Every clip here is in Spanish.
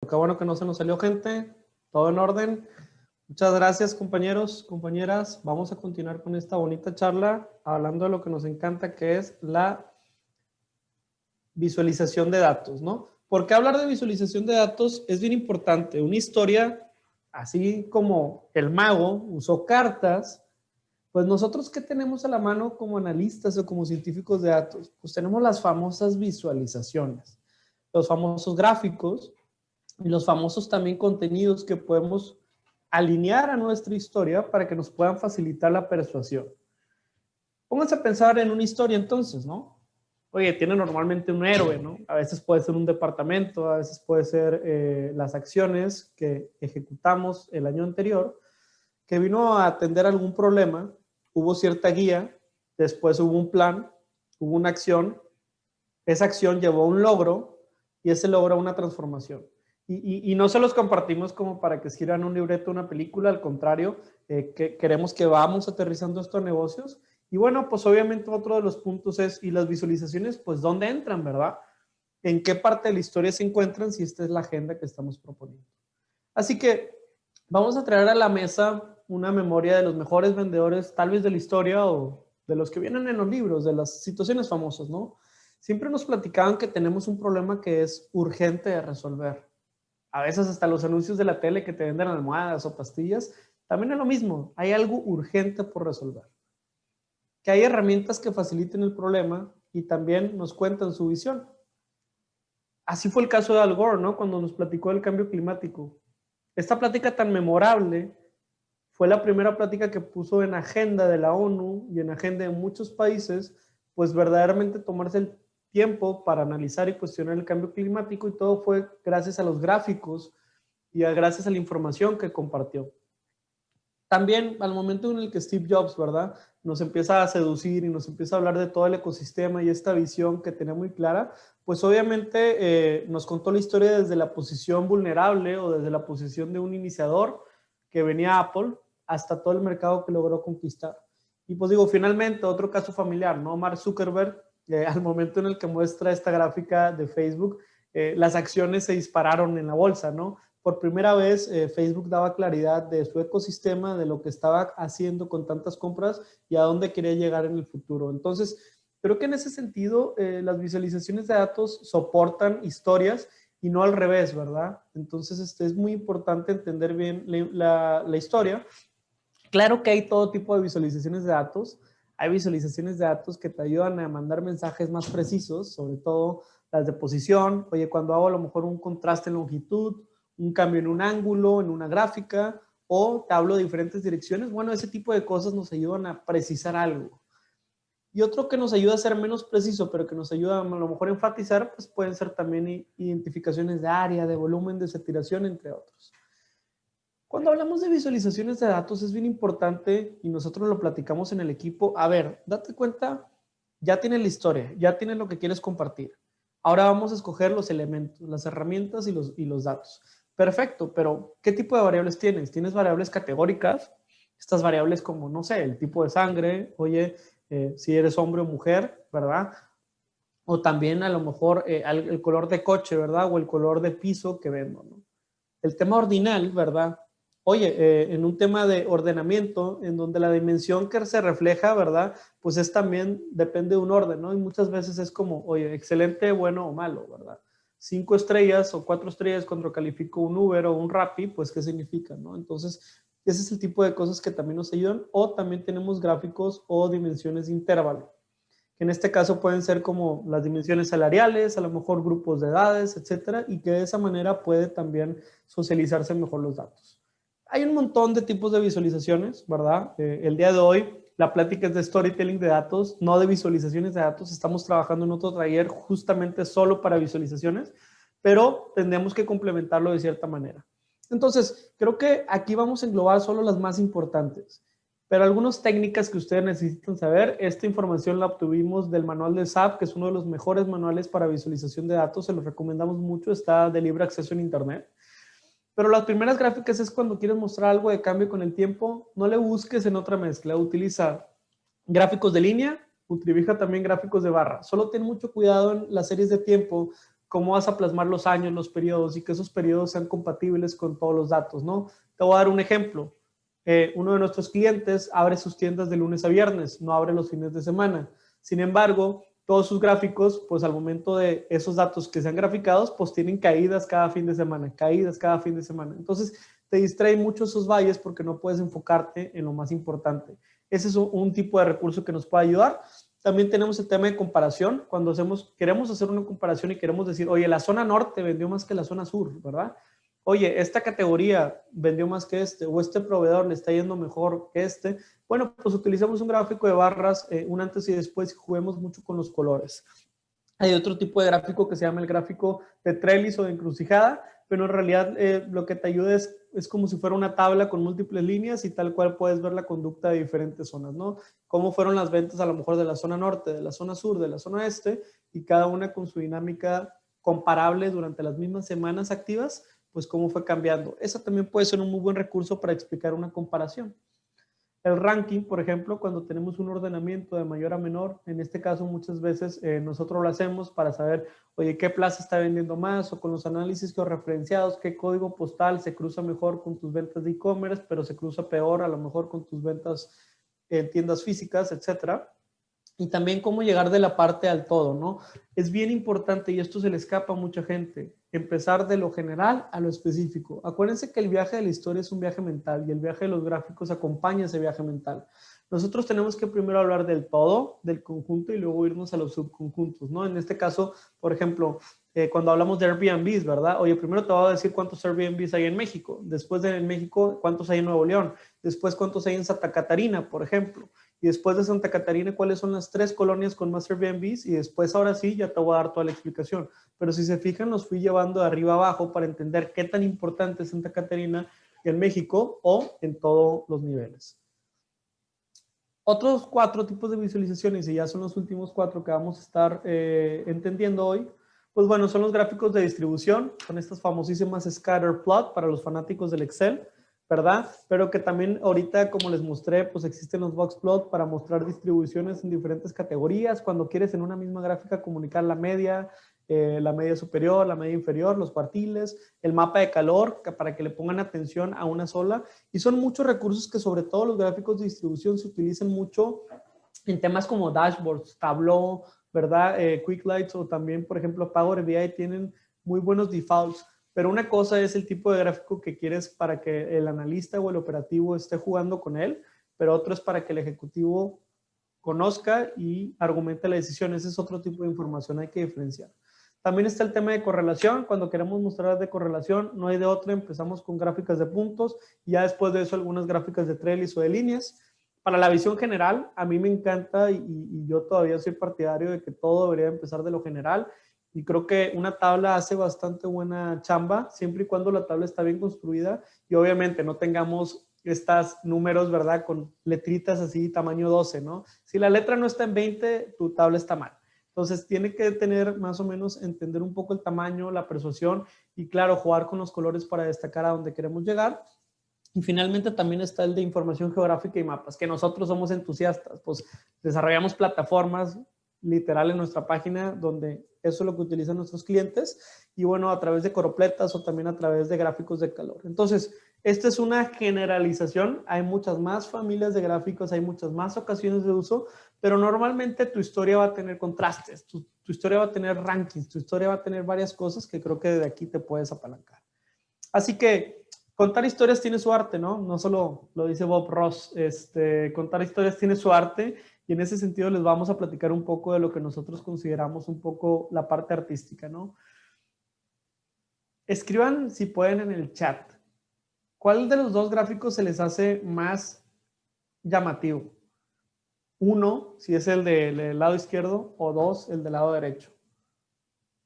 Qué bueno que no se nos salió gente, todo en orden. Muchas gracias, compañeros, compañeras. Vamos a continuar con esta bonita charla hablando de lo que nos encanta, que es la visualización de datos, ¿no? ¿Por qué hablar de visualización de datos? Es bien importante. Una historia, así como el mago usó cartas, pues nosotros, ¿qué tenemos a la mano como analistas o como científicos de datos? Pues tenemos las famosas visualizaciones, los famosos gráficos y los famosos también contenidos que podemos alinear a nuestra historia para que nos puedan facilitar la persuasión. Pónganse a pensar en una historia entonces, ¿no? Oye, tiene normalmente un héroe, ¿no? A veces puede ser un departamento, a veces puede ser las acciones que ejecutamos el año anterior, que vino a atender algún problema, hubo cierta guía, después hubo un plan, hubo una acción, esa acción llevó a un logro y ese logro a una transformación. Y no se los compartimos como para que escriban un libreto, una película, al contrario, que queremos que vamos aterrizando estos negocios. Y bueno, pues obviamente otro de los puntos es, y las visualizaciones, pues ¿dónde entran, verdad? ¿En qué parte de la historia se encuentran si esta es la agenda que estamos proponiendo? Así que vamos a traer a la mesa una memoria de los mejores vendedores, tal vez de la historia o de los que vienen en los libros, de las situaciones famosas, ¿no? Siempre nos platicaban que tenemos un problema que es urgente de resolver. A veces hasta los anuncios de la tele que te venden almohadas o pastillas, también es lo mismo, hay algo urgente por resolver. Que hay herramientas que faciliten el problema y también nos cuentan su visión. Así fue el caso de Al Gore, ¿no? Cuando nos platicó del cambio climático. Esta plática tan memorable fue la primera plática que puso en agenda de la ONU y en agenda de muchos países, pues verdaderamente tomarse el tiempo para analizar y cuestionar el cambio climático, y todo fue gracias a los gráficos y gracias a la información que compartió. También al momento en el que Steve Jobs, ¿verdad?, nos empieza a seducir y nos empieza a hablar de todo el ecosistema y esta visión que tenía muy clara, pues obviamente nos contó la historia desde la posición vulnerable o desde la posición de un iniciador que venía a Apple hasta todo el mercado que logró conquistar. Y pues digo, finalmente, otro caso familiar, ¿no? Mark Zuckerberg, al momento en el que muestra esta gráfica de Facebook, las acciones se dispararon en la bolsa, ¿no? Por primera vez Facebook daba claridad de su ecosistema, de lo que estaba haciendo con tantas compras y a dónde quería llegar en el futuro. Entonces, creo que en ese sentido las visualizaciones de datos soportan historias y no al revés, ¿verdad? Entonces, es muy importante entender bien la historia. Claro que hay todo tipo de visualizaciones de datos. Hay visualizaciones de datos que te ayudan a mandar mensajes más precisos, sobre todo las de posición. Oye, cuando hago a lo mejor un contraste en longitud, un cambio en un ángulo, en una gráfica, o te hablo de diferentes direcciones, bueno, ese tipo de cosas nos ayudan a precisar algo. Y otro que nos ayuda a ser menos preciso, pero que nos ayuda a lo mejor a enfatizar, pues pueden ser también identificaciones de área, de volumen, de saturación, entre otros. Cuando hablamos de visualizaciones de datos es bien importante, y nosotros lo platicamos en el equipo. A ver, date cuenta, ya tienes la historia, ya tienes lo que quieres compartir. Ahora vamos a escoger los elementos, las herramientas y los datos. Perfecto, pero ¿qué tipo de variables tienes? ¿Tienes variables categóricas? Estas variables como, no sé, el tipo de sangre, oye, si eres hombre o mujer, ¿verdad? O también a lo mejor el color de coche, ¿verdad? O el color de piso que vendo, ¿no? El tema ordinal, ¿verdad? Oye, en un tema de ordenamiento, en donde la dimensión que se refleja, ¿verdad? Pues es también, depende de un orden, ¿no? Y muchas veces es como, oye, excelente, bueno o malo, ¿verdad? 5 estrellas o 4 estrellas cuando califico un Uber o un Rappi, pues ¿qué significa, no? Entonces, ese es el tipo de cosas que también nos ayudan. O también tenemos gráficos o dimensiones de intervalo, que en este caso pueden ser como las dimensiones salariales, a lo mejor grupos de edades, etcétera, y que de esa manera puede también socializarse mejor los datos. Hay un montón de tipos de visualizaciones, ¿verdad? El día de hoy la plática es de storytelling de datos, no de visualizaciones de datos. Estamos trabajando en otro taller justamente solo para visualizaciones, pero tendremos que complementarlo de cierta manera. Entonces, creo que aquí vamos a englobar solo las más importantes. Pero algunas técnicas que ustedes necesitan saber, esta información la obtuvimos del manual de SAP, que es uno de los mejores manuales para visualización de datos, se los recomendamos mucho, está de libre acceso en internet. Pero las primeras gráficas es cuando quieres mostrar algo de cambio con el tiempo, no le busques en otra mezcla, utiliza gráficos de línea, utiliza también gráficos de barra. Solo ten mucho cuidado en las series de tiempo, cómo vas a plasmar los años, los periodos y que esos periodos sean compatibles con todos los datos, ¿no? Te voy a dar un ejemplo. Uno de nuestros clientes abre sus tiendas de lunes a viernes, no abre los fines de semana. Sin embargo, todos sus gráficos, pues al momento de esos datos que sean graficados, pues tienen caídas cada fin de semana, caídas cada fin de semana. Entonces, te distraen mucho esos valles porque no puedes enfocarte en lo más importante. Ese es un tipo de recurso que nos puede ayudar. También tenemos el tema de comparación. Cuando queremos hacer una comparación y queremos decir, oye, la zona norte vendió más que la zona sur, ¿verdad? Oye, esta categoría vendió más que este, o este proveedor le está yendo mejor que este. Bueno, pues utilizamos un gráfico de barras, un antes y después, y juguemos mucho con los colores. Hay otro tipo de gráfico que se llama el gráfico de trellis o de encrucijada, pero en realidad lo que te ayuda es como si fuera una tabla con múltiples líneas y tal cual puedes ver la conducta de diferentes zonas, ¿no? Cómo fueron las ventas a lo mejor de la zona norte, de la zona sur, de la zona este, y cada una con su dinámica comparable durante las mismas semanas activas, pues cómo fue cambiando. Eso también puede ser un muy buen recurso para explicar una comparación. El ranking, por ejemplo, cuando tenemos un ordenamiento de mayor a menor, en este caso muchas veces nosotros lo hacemos para saber, oye, qué plaza está vendiendo más, o con los análisis georreferenciados, qué código postal se cruza mejor con tus ventas de e-commerce, pero se cruza peor a lo mejor con tus ventas en tiendas físicas, etcétera. Y también cómo llegar de la parte al todo, ¿no? Es bien importante, y esto se le escapa a mucha gente, empezar de lo general a lo específico. Acuérdense que el viaje de la historia es un viaje mental y el viaje de los gráficos acompaña ese viaje mental. Nosotros tenemos que primero hablar del todo, del conjunto, y luego irnos a los subconjuntos, ¿no? En este caso, por ejemplo, cuando hablamos de Airbnbs, ¿verdad? Oye, primero te voy a decir cuántos Airbnbs hay en México, después de en México, cuántos hay en Nuevo León, después cuántos hay en Santa Catarina, por ejemplo. Y después de Santa Catarina, cuáles son las 3 colonias con más Airbnbs, y después ahora sí ya te voy a dar toda la explicación. Pero si se fijan, los fui llevando de arriba abajo para entender qué tan importante es Santa Catarina en México o en todos los niveles. Otros 4 tipos de visualizaciones, y ya son los últimos 4 que vamos a estar entendiendo hoy, pues bueno, son los gráficos de distribución, con estas famosísimas scatter plot para los fanáticos del Excel, ¿verdad? Pero que también ahorita, como les mostré, pues existen los box plot para mostrar distribuciones en diferentes categorías. Cuando quieres en una misma gráfica comunicar la media superior, la media inferior, los cuartiles, el mapa de calor, para que le pongan atención a una sola. Y son muchos recursos que sobre todo los gráficos de distribución se utilizan mucho en temas como dashboards, Tableau, ¿verdad? Quick Lights o también, por ejemplo, Power BI tienen muy buenos defaults. Pero una cosa es el tipo de gráfico que quieres para que el analista o el operativo esté jugando con él, pero otro es para que el ejecutivo conozca y argumente la decisión. Ese es otro tipo de información, hay que diferenciar. También está el tema de correlación. Cuando queremos mostrar de correlación, no hay de otra. Empezamos con gráficas de puntos y ya después de eso algunas gráficas de trellis o de líneas. Para la visión general, a mí me encanta y yo todavía soy partidario de que todo debería empezar de lo general. Y creo que una tabla hace bastante buena chamba, siempre y cuando la tabla está bien construida y obviamente no tengamos estos números, ¿verdad? Con letritas así, tamaño 12, ¿no? Si la letra no está en 20, tu tabla está mal. Entonces, tiene que tener más o menos, entender un poco el tamaño, la persuasión y, claro, jugar con los colores para destacar a dónde queremos llegar. Y finalmente también está el de información geográfica y mapas, que nosotros somos entusiastas, pues desarrollamos plataformas literal en nuestra página donde eso es lo que utilizan nuestros clientes y bueno, a través de coropletas o también a través de gráficos de calor. Entonces, esta es una generalización, hay muchas más familias de gráficos, hay muchas más ocasiones de uso, pero normalmente tu historia va a tener contrastes, tu historia va a tener rankings, tu historia va a tener varias cosas que creo que de aquí te puedes apalancar. Así que contar historias tiene su arte, ¿no? No solo lo dice Bob Ross, contar historias tiene su arte y en ese sentido les vamos a platicar un poco de lo que nosotros consideramos un poco la parte artística, ¿no? Escriban si pueden en el chat. ¿Cuál de los dos gráficos se les hace más llamativo? Uno, si es el del lado izquierdo, o dos, el del lado derecho.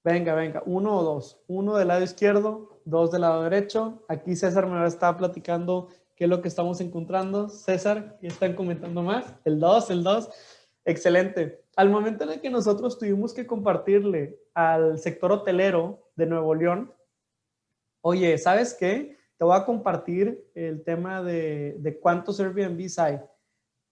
Venga, venga, uno o dos. Uno del lado izquierdo, dos del lado derecho. Aquí César me va a estar platicando qué es lo que estamos encontrando. César, ¿qué están comentando más? El 2, el 2. Excelente. Al momento en el que nosotros tuvimos que compartirle al sector hotelero de Nuevo León, oye, ¿sabes qué? Te voy a compartir el tema de cuántos Airbnbs hay.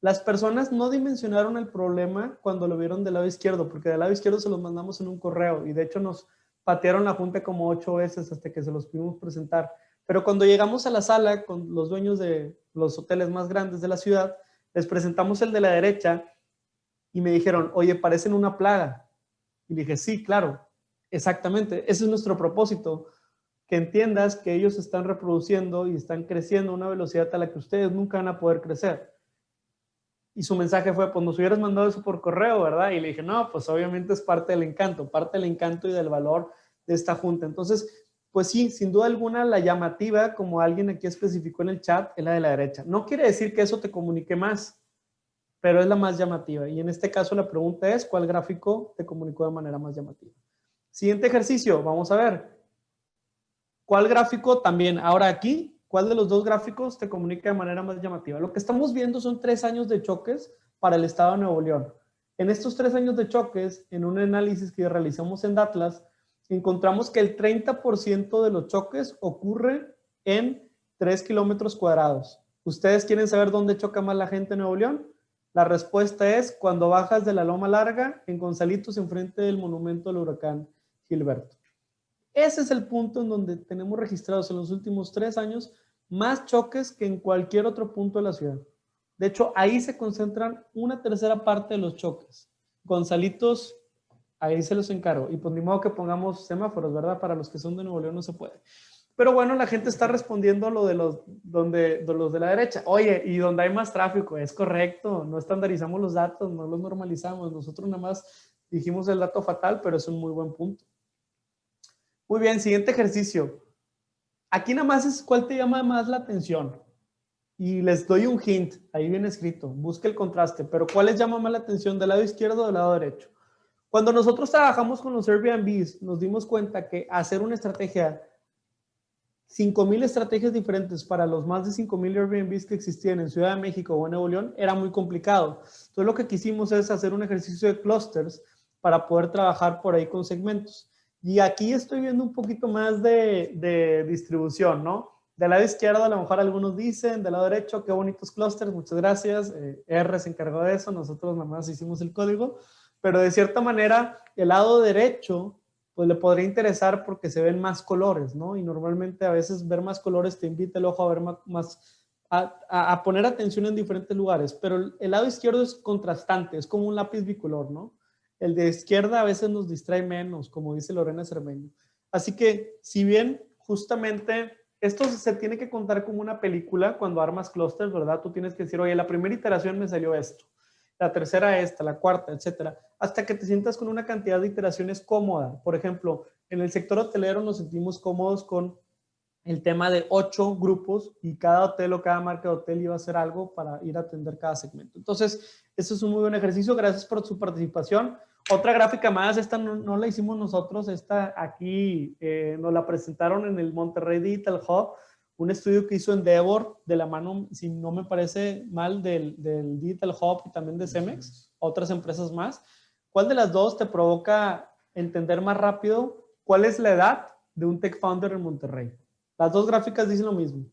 Las personas no dimensionaron el problema cuando lo vieron del lado izquierdo, porque del lado izquierdo se los mandamos en un correo y de hecho nos patearon la junta como 8 veces hasta que se los pudimos presentar. Pero cuando llegamos a la sala con los dueños de los hoteles más grandes de la ciudad, les presentamos el de la derecha y me dijeron, oye, parecen una plaga. Y dije, sí, claro, exactamente, ese es nuestro propósito, que entiendas que ellos están reproduciendo y están creciendo a una velocidad a la que ustedes nunca van a poder crecer. Y su mensaje fue, pues nos hubieras mandado eso por correo, ¿verdad? Y le dije, no, pues obviamente es parte del encanto y del valor de esta junta. Entonces, pues sí, sin duda alguna, la llamativa, como alguien aquí especificó en el chat, es la de la derecha. No quiere decir que eso te comunique más, pero es la más llamativa. Y en este caso la pregunta es, ¿cuál gráfico te comunicó de manera más llamativa? Siguiente ejercicio, vamos a ver. ¿Cuál gráfico también? Ahora aquí, ¿cuál de los dos gráficos te comunica de manera más llamativa? Lo que estamos viendo son 3 años de choques para el estado de Nuevo León. En estos 3 años de choques, en un análisis que realizamos en Datlas, encontramos que el 30% de los choques ocurre en 3 kilómetros cuadrados. ¿Ustedes quieren saber dónde choca más la gente en Nuevo León? La respuesta es cuando bajas de la Loma Larga en Gonzalitos, enfrente del monumento del huracán Gilberto. Ese es el punto en donde tenemos registrados en los últimos 3 años más choques que en cualquier otro punto de la ciudad. De hecho, ahí se concentran una tercera parte de los choques. Gonzalitos, ahí se los encargo. Y pues ni modo que pongamos semáforos, ¿verdad? Para los que son de Nuevo León no se puede. Pero bueno, la gente está respondiendo a lo de los de la derecha. Oye, y donde hay más tráfico, es correcto. No estandarizamos los datos, no los normalizamos. Nosotros nada más dijimos el dato fatal, pero es un muy buen punto. Muy bien, siguiente ejercicio. Aquí nada más es cuál te llama más la atención. Y les doy un hint, ahí viene escrito, busca el contraste, pero ¿cuál les llama más la atención, del lado izquierdo o del lado derecho? Cuando nosotros trabajamos con los Airbnbs, nos dimos cuenta que hacer una estrategia, 5,000 estrategias diferentes para los más de 5,000 Airbnbs que existían en Ciudad de México o en Nuevo León, era muy complicado. Entonces lo que quisimos es hacer un ejercicio de clusters para poder trabajar por ahí con segmentos. Y aquí estoy viendo un poquito más de distribución, ¿no? Del lado izquierdo a lo mejor algunos dicen, del lado derecho, qué bonitos clusters, muchas gracias. R se encargó de eso, nosotros nada más hicimos el código. Pero de cierta manera, el lado derecho, pues le podría interesar porque se ven más colores, ¿no? Y normalmente a veces ver más colores te invita el ojo a ver a poner atención en diferentes lugares. Pero el lado izquierdo es contrastante, es como un lápiz bicolor, ¿no? El de izquierda a veces nos distrae menos, como dice Lorena Cermeño. Así que, si bien justamente esto se tiene que contar como una película cuando armas clusters, ¿verdad? Tú tienes que decir, oye, la primera iteración me salió esto, la tercera esta, la cuarta, etcétera, hasta que te sientas con una cantidad de iteraciones cómoda. Por ejemplo, en el sector hotelero nos sentimos cómodos con el tema de 8 grupos y cada hotel o cada marca de hotel iba a hacer algo para ir a atender cada segmento. Entonces, eso es un muy buen ejercicio. Gracias por su participación. Otra gráfica más, esta no la hicimos nosotros, esta aquí nos la presentaron en el Monterrey Digital Hub, un estudio que hizo Endeavor de la mano, si no me parece mal, del Digital Hub y también de Cemex, otras empresas más. ¿Cuál de las dos te provoca entender más rápido cuál es la edad de un tech founder en Monterrey? Las dos gráficas dicen lo mismo.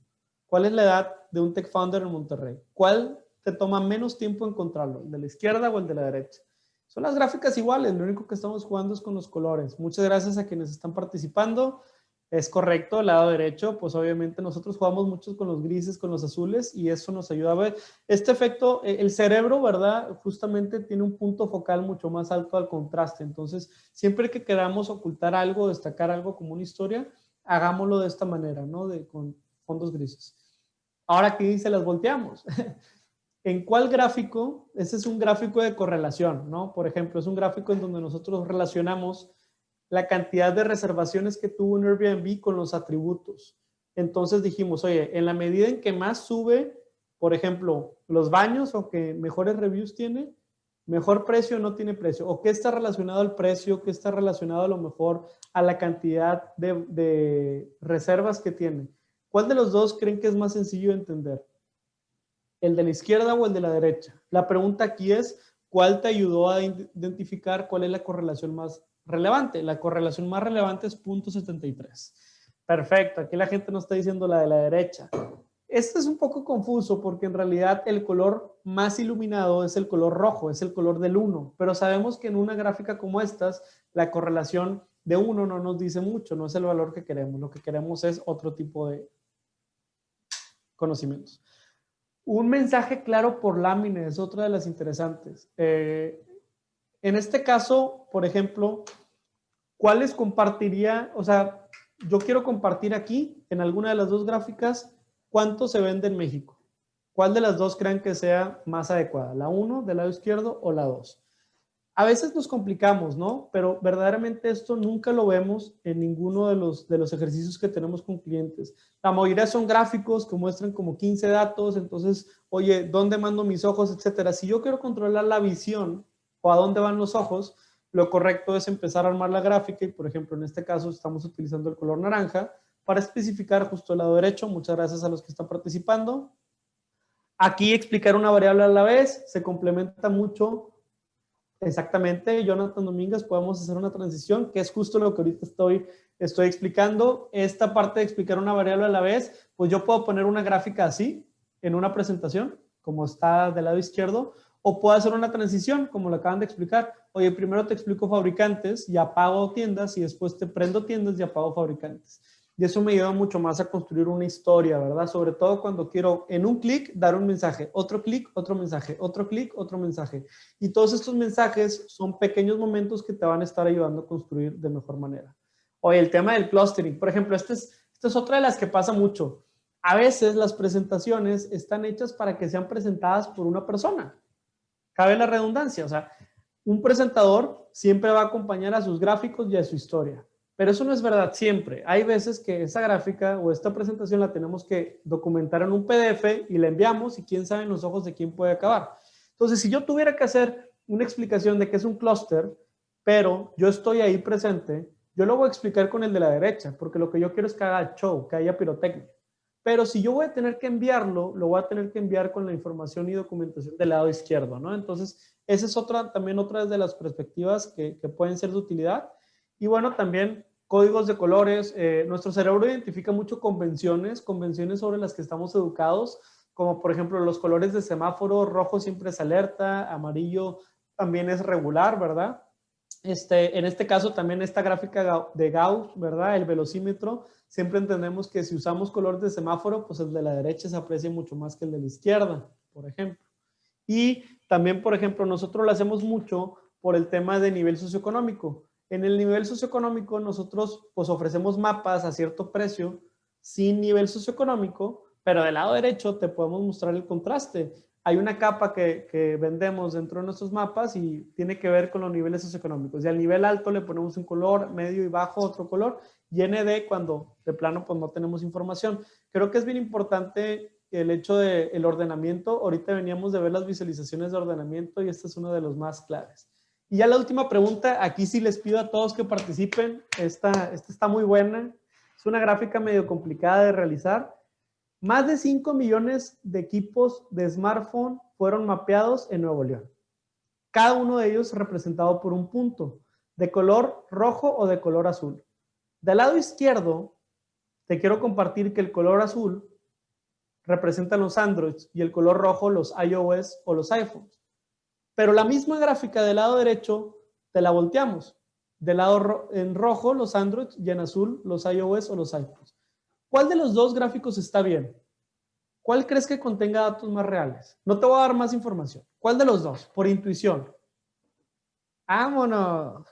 ¿Cuál es la edad de un tech founder en Monterrey? ¿Cuál te toma menos tiempo encontrarlo? ¿El de la izquierda o el de la derecha? Son las gráficas iguales, lo único que estamos jugando es con los colores. Muchas gracias a quienes están participando. Es correcto, el lado derecho, pues obviamente nosotros jugamos mucho con los grises, con los azules, y eso nos ayuda a ver. Este efecto, el cerebro, ¿verdad? Justamente tiene un punto focal mucho más alto al contraste. Entonces, siempre que queramos ocultar algo, destacar algo como una historia, hagámoslo de esta manera, ¿no? Con fondos grises. Ahora aquí se las volteamos. ¿En cuál gráfico? Ese es un gráfico de correlación, ¿no? Por ejemplo, es un gráfico en donde nosotros relacionamos la cantidad de reservaciones que tuvo un Airbnb con los atributos. Entonces dijimos, oye, en la medida en que más sube, por ejemplo, los baños o que mejores reviews tiene, mejor precio o no tiene precio. O qué está relacionado al precio, qué está relacionado a lo mejor a la cantidad de reservas que tiene. ¿Cuál de los dos creen que es más sencillo de entender? ¿El de la izquierda o el de la derecha? La pregunta aquí es, ¿cuál te ayudó a identificar cuál es la correlación más relevante? La correlación más relevante es 0.73. Perfecto, aquí la gente nos está diciendo la de la derecha. Este es un poco confuso porque en realidad el color más iluminado es el color rojo, es el color del 1, pero sabemos que en una gráfica como estas, la correlación de 1 no nos dice mucho, no es el valor que queremos. Lo que queremos es otro tipo de conocimientos. Un mensaje claro por lámina es otra de las interesantes. En este caso, por ejemplo, ¿cuáles compartiría? O sea, yo quiero compartir aquí, en alguna de las dos gráficas, cuánto se vende en México. ¿Cuál de las dos creen que sea más adecuada? ¿La 1 del lado izquierdo o la 2? A veces nos complicamos, ¿no? Pero verdaderamente esto nunca lo vemos en ninguno de los ejercicios que tenemos con clientes. La mayoría son gráficos que muestran como 15 datos, entonces, oye, ¿dónde mando mis ojos? Etcétera. Si yo quiero controlar la visión o a dónde van los ojos, lo correcto es empezar a armar la gráfica y, por ejemplo, en este caso estamos utilizando el color naranja para especificar justo el lado derecho. Muchas gracias a los que están participando. Aquí explicar una variable a la vez se complementa mucho. Exactamente, Jonathan Domínguez, podemos hacer una transición, que es justo lo que ahorita estoy explicando. Esta parte de explicar una variable a la vez, pues yo puedo poner una gráfica así, en una presentación, como está del lado izquierdo, o puedo hacer una transición, como lo acaban de explicar. Oye, primero te explico fabricantes y apago tiendas, y después te prendo tiendas y apago fabricantes. Y eso me ayuda mucho más a construir una historia, ¿verdad? Sobre todo cuando quiero en un clic dar un mensaje, otro clic, otro mensaje, otro clic, otro mensaje. Y todos estos mensajes son pequeños momentos que te van a estar ayudando a construir de mejor manera. Oye, el tema del clustering, por ejemplo, esta es otra de las que pasa mucho. A veces las presentaciones están hechas para que sean presentadas por una persona. Cabe la redundancia, o sea, un presentador siempre va a acompañar a sus gráficos y a su historia. Pero eso no es verdad siempre. Hay veces que esa gráfica o esta presentación la tenemos que documentar en un PDF y la enviamos y quién sabe en los ojos de quién puede acabar. Entonces, si yo tuviera que hacer una explicación de qué es un clúster, pero yo estoy ahí presente, yo lo voy a explicar con el de la derecha, porque lo que yo quiero es que haga show, que haya pirotecnia. Pero si yo voy a tener que enviarlo, lo voy a tener que enviar con la información y documentación del lado izquierdo, ¿no? Entonces, esa es también otra de las perspectivas que pueden ser de utilidad. Y bueno, también códigos de colores. Nuestro cerebro identifica mucho convenciones sobre las que estamos educados, como por ejemplo los colores de semáforo, rojo siempre es alerta, amarillo también es regular, ¿verdad? En este caso también esta gráfica de Gauss, ¿verdad? El velocímetro, siempre entendemos que si usamos color de semáforo, pues el de la derecha se aprecia mucho más que el de la izquierda, por ejemplo. Y también, por ejemplo, nosotros lo hacemos mucho por el tema de nivel socioeconómico. En el nivel socioeconómico nosotros pues ofrecemos mapas a cierto precio sin nivel socioeconómico, pero del lado derecho te podemos mostrar el contraste. Hay una capa que vendemos dentro de nuestros mapas y tiene que ver con los niveles socioeconómicos. Y al nivel alto le ponemos un color, medio y bajo otro color, y ND cuando de plano pues no tenemos información. Creo que es bien importante el hecho del ordenamiento. Ahorita veníamos de ver las visualizaciones de ordenamiento y este es uno de los más claves. Y ya la última pregunta, aquí sí les pido a todos que participen. Esta está muy buena. Es una gráfica medio complicada de realizar. Más de 5 millones de equipos de smartphone fueron mapeados en Nuevo León. Cada uno de ellos representado por un punto, de color rojo o de color azul. Del lado izquierdo, te quiero compartir que el color azul representa los Androids y el color rojo los iOS o los iPhones. Pero la misma gráfica del lado derecho te la volteamos. Del lado en rojo los Androids y en azul los iOS o los iPhones. ¿Cuál de los dos gráficos está bien? ¿Cuál crees que contenga datos más reales? No te voy a dar más información. ¿Cuál de los dos? Por intuición. ¡Vámonos!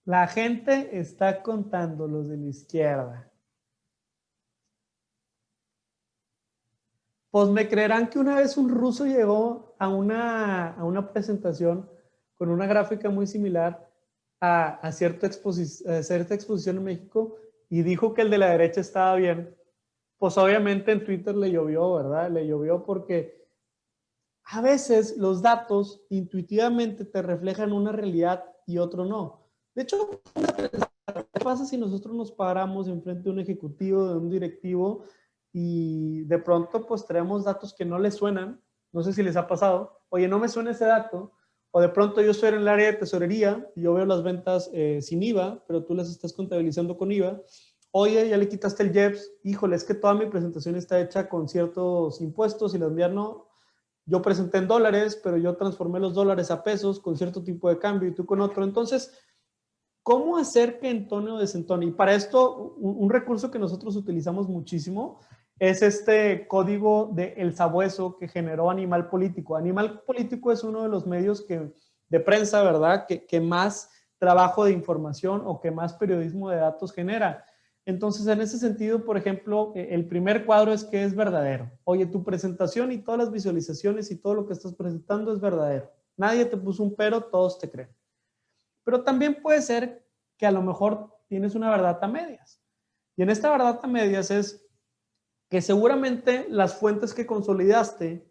La gente está contando los de la izquierda. Pues me creerán que una vez un ruso llegó a una presentación con una gráfica muy similar a cierta exposición en México y dijo que el de la derecha estaba bien. Pues obviamente en Twitter le llovió, ¿verdad? Le llovió porque a veces los datos intuitivamente te reflejan una realidad y otro no. De hecho, ¿qué pasa si nosotros nos paramos enfrente de un ejecutivo, de un directivo y de pronto pues traemos datos que no les suenan? No sé si les ha pasado. Oye, no me suena ese dato. O de pronto yo estoy en el área de tesorería y yo veo las ventas sin IVA, pero tú las estás contabilizando con IVA. Oye, ya le quitaste el IEPS. Híjole, es que toda mi presentación está hecha con ciertos impuestos y las mías no. yo presenté en dólares, pero yo transformé los dólares a pesos con cierto tipo de cambio y tú con otro. Entonces, ¿cómo hacer que entone o desentone? Y para esto, un recurso que nosotros utilizamos muchísimo es este código de El Sabueso que generó Animal Político. Animal Político es uno de los medios de prensa, ¿verdad?, que más trabajo de información o que más periodismo de datos genera. Entonces, en ese sentido, por ejemplo, el primer cuadro es que es verdadero. Oye, tu presentación y todas las visualizaciones y todo lo que estás presentando es verdadero. Nadie te puso un pero, todos te creen. Pero también puede ser que a lo mejor tienes una verdad a medias. Y en esta verdad a medias es que seguramente las fuentes que consolidaste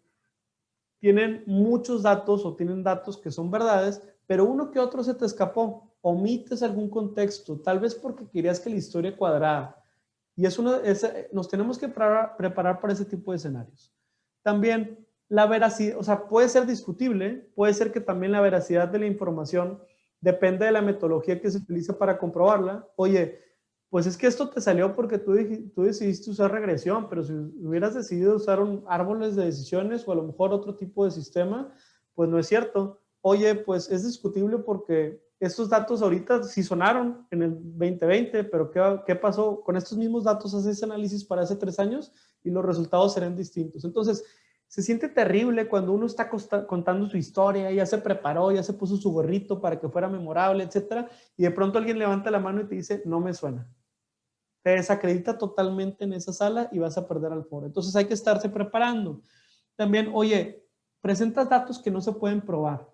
tienen muchos datos o tienen datos que son verdades, pero uno que otro se te escapó. Omites algún contexto, tal vez porque querías que la historia cuadrara. Y nos tenemos que preparar para ese tipo de escenarios. También la veracidad, o sea, puede ser discutible, puede ser que también la veracidad de la información depende de la metodología que se utiliza para comprobarla. Oye, pues es que esto te salió porque tú decidiste usar regresión, pero si hubieras decidido usar árboles de decisiones o a lo mejor otro tipo de sistema, pues no es cierto. Oye, pues es discutible porque estos datos ahorita sí sonaron en el 2020, pero ¿qué pasó? Con estos mismos datos haces análisis para hace 3 años y los resultados serán distintos. Entonces, se siente terrible cuando uno está contando su historia, ya se preparó, ya se puso su gorrito para que fuera memorable, etcétera, y de pronto alguien levanta la mano y te dice, no me suena. Te desacredita totalmente en esa sala y vas a perder al foro. Entonces hay que estarse preparando. También, oye, presentas datos que no se pueden probar.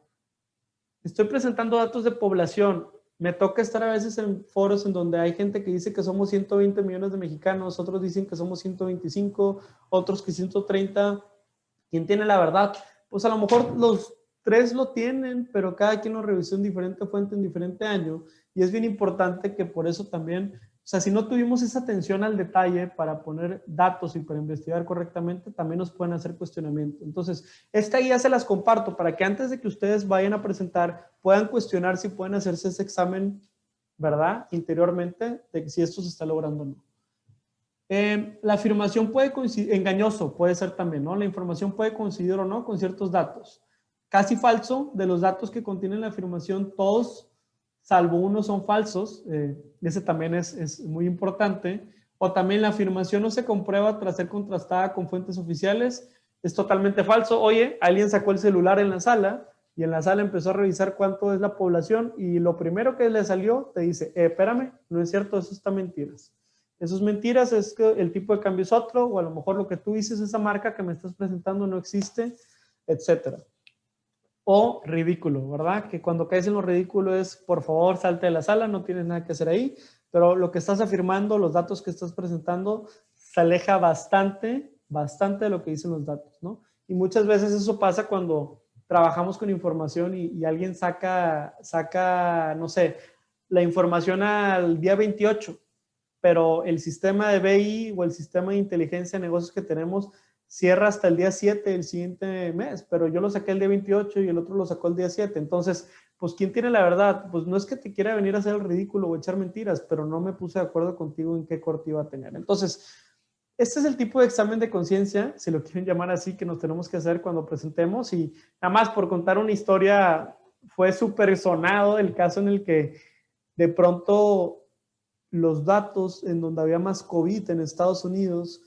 Estoy presentando datos de población. Me toca estar a veces en foros en donde hay gente que dice que somos 120 millones de mexicanos, otros dicen que somos 125, otros que 130. ¿Quién tiene la verdad? Pues a lo mejor los 3 lo tienen, pero cada quien lo revisó en diferente fuente, en diferente año. Y es bien importante que por eso también, o sea, si no tuvimos esa atención al detalle para poner datos y para investigar correctamente, también nos pueden hacer cuestionamiento. Entonces, esta guía se las comparto para que antes de que ustedes vayan a presentar, puedan cuestionar si pueden hacerse ese examen, ¿verdad?, interiormente, de si esto se está logrando o no. La afirmación puede coincidir, engañoso puede ser también, ¿no? La información puede coincidir o no con ciertos datos. Casi falso, de los datos que contienen la afirmación, todos, salvo uno, son falsos. Ese también es muy importante. O también la afirmación no se comprueba tras ser contrastada con fuentes oficiales. Es totalmente falso. Oye, alguien sacó el celular en la sala y en la sala empezó a revisar cuánto es la población y lo primero que le salió te dice, espérame, no es cierto, eso está mentiras. Eso es mentiras, es que el tipo de cambio es otro, o a lo mejor lo que tú dices, esa marca que me estás presentando no existe, etcétera. O ridículo, ¿verdad? Que cuando caes en lo ridículo es, por favor, salte de la sala, no tienes nada que hacer ahí, pero lo que estás afirmando, los datos que estás presentando, se aleja bastante de lo que dicen los datos, ¿no? Y muchas veces eso pasa cuando trabajamos con información y alguien saca, no sé, la información al día 28, pero el sistema de BI o el sistema de inteligencia de negocios que tenemos cierra hasta el día 7 del siguiente mes, pero yo lo saqué el día 28 y el otro lo sacó el día 7. Entonces, pues, ¿quién tiene la verdad? Pues no es que te quiera venir a hacer el ridículo o echar mentiras, pero no me puse de acuerdo contigo en qué corte iba a tener. Entonces, este es el tipo de examen de conciencia, si lo quieren llamar así, que nos tenemos que hacer cuando presentemos. Y nada más por contar una historia, fue súper sonado el caso en el que de pronto los datos en donde había más COVID en Estados Unidos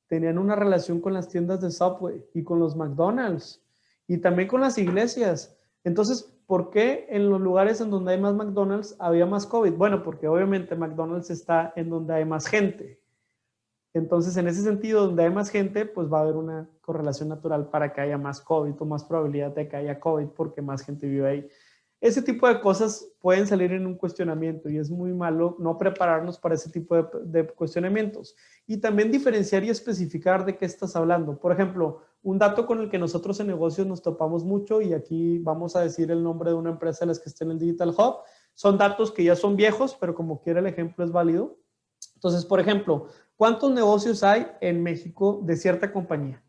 tenían una relación con las tiendas de Subway y con los McDonald's y también con las iglesias. Entonces, ¿por qué en los lugares en donde hay más McDonald's había más COVID? Bueno, porque obviamente McDonald's está en donde hay más gente. Entonces, en ese sentido, donde hay más gente, pues va a haber una correlación natural para que haya más COVID o más probabilidad de que haya COVID porque más gente vive ahí. Ese tipo de cosas pueden salir en un cuestionamiento y es muy malo no prepararnos para ese tipo de cuestionamientos. Y también diferenciar y especificar de qué estás hablando. Por ejemplo, un dato con el que nosotros en negocios nos topamos mucho, y aquí vamos a decir el nombre de una empresa de las que está en el Digital Hub, son datos que ya son viejos, pero como quiera el ejemplo es válido. Entonces, por ejemplo, ¿cuántos negocios hay en México de cierta compañía?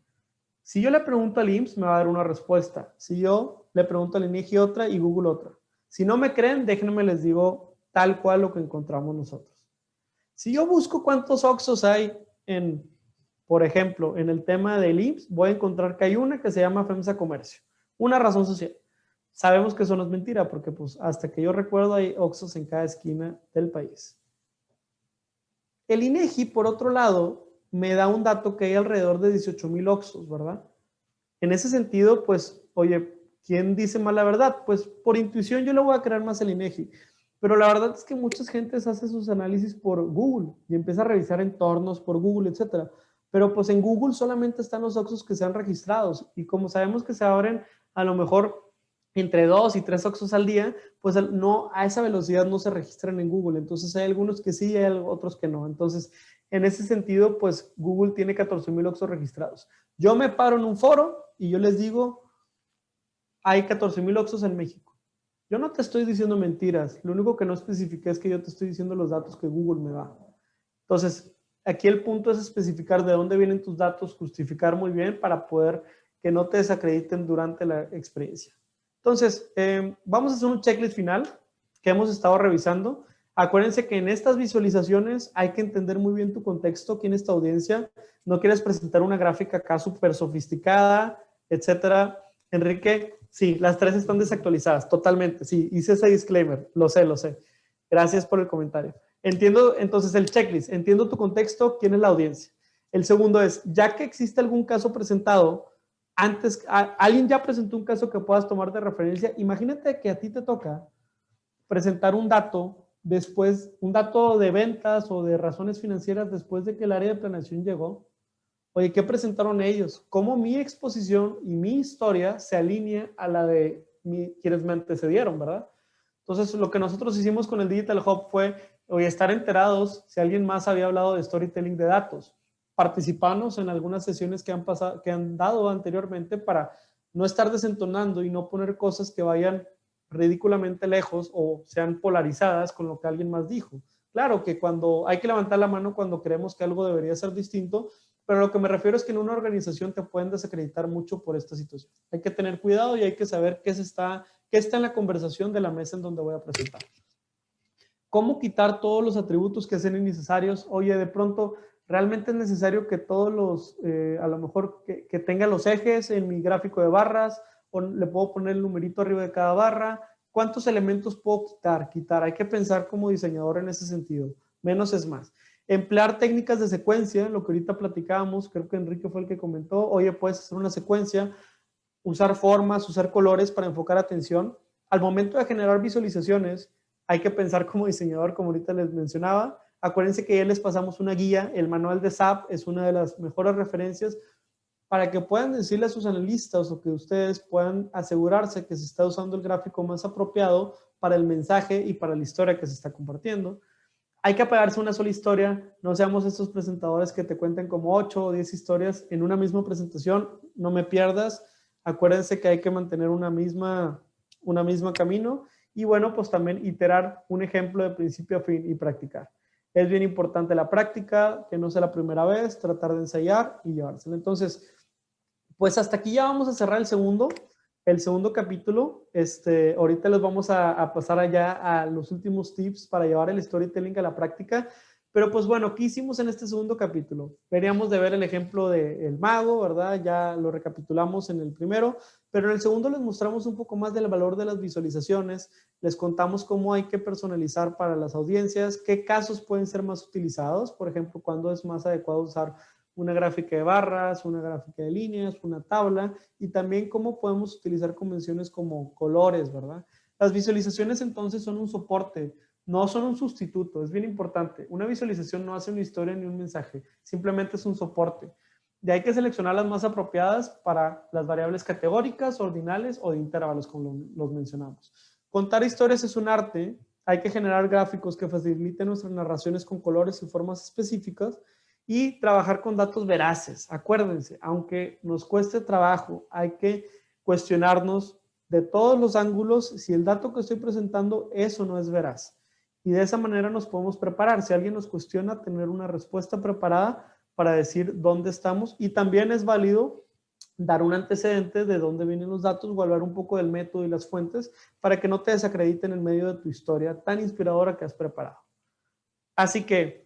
Si yo le pregunto al IMSS, me va a dar una respuesta. Si yo le pregunto al INEGI otra y Google otra. Si no me creen, déjenme les digo tal cual lo que encontramos nosotros. Si yo busco cuántos Oxxos hay en Por ejemplo, en el tema del IMSS voy a encontrar que hay una que se llama FEMSA Comercio, una razón social. Sabemos que eso no es mentira porque pues hasta que yo recuerdo hay Oxxos en cada esquina del país. El INEGI, por otro lado, me da un dato que hay alrededor de 18,000 Oxxos, ¿verdad? En ese sentido, pues, oye, ¿quién dice más la verdad? Pues por intuición yo le voy a creer más el INEGI. Pero la verdad es que muchas gentes hace sus análisis por Google y empieza a revisar entornos por Google, etcétera. Pero pues en Google solamente están los Oxxos que sean registrados y como sabemos que se abren a lo mejor entre 2 y 3 Oxxos al día, pues no, a esa velocidad no se registran en Google. Entonces hay algunos que sí y hay otros que no. Entonces, en ese sentido, pues Google tiene 14,000 Oxxos registrados. Yo me paro en un foro y yo les digo, hay 14,000 Oxxos en México. Yo no te estoy diciendo mentiras. Lo único que no especifiqué es que yo te estoy diciendo los datos que Google me da. Entonces, aquí el punto es especificar de dónde vienen tus datos, justificar muy bien para poder que no te desacrediten durante la experiencia. Entonces, vamos a hacer un checklist final que hemos estado revisando. Acuérdense que en estas visualizaciones hay que entender muy bien tu contexto, quién es tu audiencia. No quieres presentar una gráfica acá súper sofisticada, etcétera. Enrique, sí, las 3 están desactualizadas, totalmente. Sí, hice ese disclaimer, lo sé, lo sé. Gracias por el comentario. Entiendo, entonces, el checklist. Entiendo tu contexto, quién es la audiencia. El segundo es, ya que existe algún caso presentado, antes, alguien ya presentó un caso que puedas tomar de referencia. Imagínate que a ti te toca presentar un dato después, un dato de ventas o de razones financieras después de que el área de planeación llegó. Oye, ¿qué presentaron ellos? ¿Cómo mi exposición y mi historia se alinea a la de quienes me antecedieron, verdad? Entonces, lo que nosotros hicimos con el Digital Hub fue, oye, estar enterados si alguien más había hablado de storytelling de datos. Participamos en algunas sesiones que han pasado, que han dado anteriormente para no estar desentonando y no poner cosas que vayan ridículamente lejos o sean polarizadas con lo que alguien más dijo. Claro que cuando hay que levantar la mano cuando creemos que algo debería ser distinto, pero lo que me refiero es que en una organización te pueden desacreditar mucho por esta situación. Hay que tener cuidado y hay que saber qué está en la conversación de la mesa en donde voy a presentar. ¿Cómo quitar todos los atributos que sean innecesarios? Oye, de pronto, ¿realmente es necesario que todos los, a lo mejor, que tenga los ejes en mi gráfico de barras? ¿O le puedo poner el numerito arriba de cada barra? ¿Cuántos elementos puedo quitar? Hay que pensar como diseñador en ese sentido. Menos es más. Emplear técnicas de secuencia, lo que ahorita platicábamos, creo que Enrique fue el que comentó, oye, puedes hacer una secuencia, usar formas, usar colores para enfocar atención. Al momento de generar visualizaciones, hay que pensar como diseñador, como ahorita les mencionaba. Acuérdense que ya les pasamos una guía, el manual de SAP es una de las mejores referencias para que puedan decirle a sus analistas o que ustedes puedan asegurarse que se está usando el gráfico más apropiado para el mensaje y para la historia que se está compartiendo. Hay que apegarse a una sola historia, no seamos estos presentadores que te cuenten como 8 o 10 historias en una misma presentación, no me pierdas. Acuérdense que hay que mantener una misma camino y bueno, pues también iterar un ejemplo de principio a fin y practicar. Es bien importante la práctica, que no sea la primera vez, tratar de ensayar y llevársela. Entonces, pues hasta aquí ya vamos a cerrar el segundo capítulo. Ahorita les vamos a pasar allá a los últimos tips para llevar el storytelling a la práctica. Pero pues bueno, ¿qué hicimos en este segundo capítulo? Veníamos de ver el ejemplo del mago, ¿verdad? Ya lo recapitulamos en el primero, pero en el segundo les mostramos un poco más del valor de las visualizaciones, les contamos cómo hay que personalizar para las audiencias, qué casos pueden ser más utilizados, por ejemplo, cuándo es más adecuado usar una gráfica de barras, una gráfica de líneas, una tabla, y también cómo podemos utilizar convenciones como colores, ¿verdad? Las visualizaciones entonces son un soporte, no son un sustituto, es bien importante. Una visualización no hace una historia ni un mensaje, simplemente es un soporte. De ahí que seleccionar las más apropiadas para las variables categóricas, ordinales o de intervalos, como los mencionamos. Contar historias es un arte, hay que generar gráficos que faciliten nuestras narraciones con colores y formas específicas y trabajar con datos veraces. Acuérdense, aunque nos cueste trabajo, hay que cuestionarnos de todos los ángulos si el dato que estoy presentando es o no es veraz. Y de esa manera nos podemos preparar. Si alguien nos cuestiona, tener una respuesta preparada para decir dónde estamos. Y también es válido dar un antecedente de dónde vienen los datos o hablar un poco del método y las fuentes para que no te desacrediten en medio de tu historia tan inspiradora que has preparado. Así que